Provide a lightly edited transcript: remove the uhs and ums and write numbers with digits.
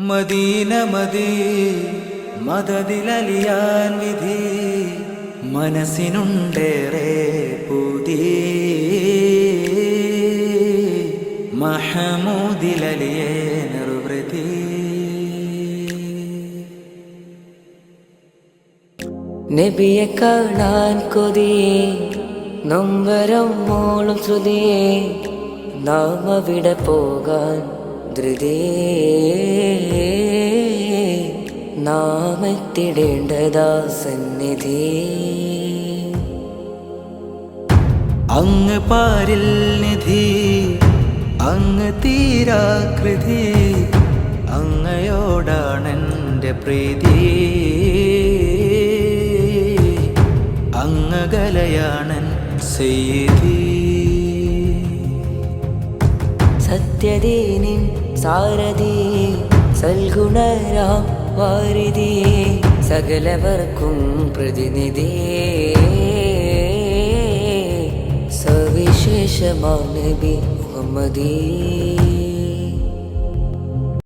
Medina മദീ മദദിലലിയാൻ വിധി മനസ്സിനുണ്ടേറെ പൂതി മഹമൂദിലലിയേ നിർവൃതി. നബിയെ കാണാൻ കൊതിയേ നൊമ്പരം മോളും ശ്രുതിയേ നാം അവിടെ പോകാൻ ധൃതിയേ നാം എത്തിടേണ്ടതാ സന്നിധി. അങ്ങ് പാരിൽ നിധി അങ്ങ് തീരാകൃതി അങ്ങയോടാണെൻ്റെ പ്രീതി അങ്ങകലയാണൻ സയ്യിദി. സത്യദീനിൻ സാരഥി സൽഗുണരാം വാരിധി സകലവർക്കും പ്രതിനിധി സവിശേഷമാം നബി മുഹമ്മദീ.